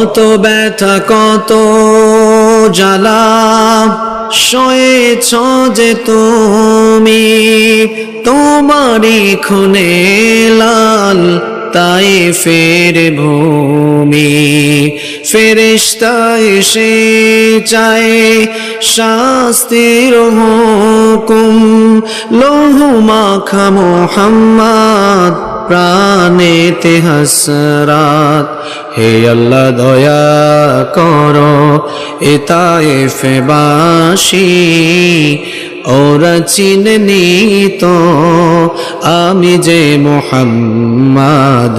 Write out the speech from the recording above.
কত ব্যথা কত জ্বালা সয়েছ যে তুমি, তোমারই খুনে লাল তায়েফের ভূমি। ফেরেশতা এসে চায় শাস্তির হুকুম, লৌহ মাখা মুহাম্মদ প্রাণেতে হাসরাত। হে আল্লাহ দয়া করো এ তায়েফবাসী, ওরা চিনেনি তো আমি যে মুহাম্মদ।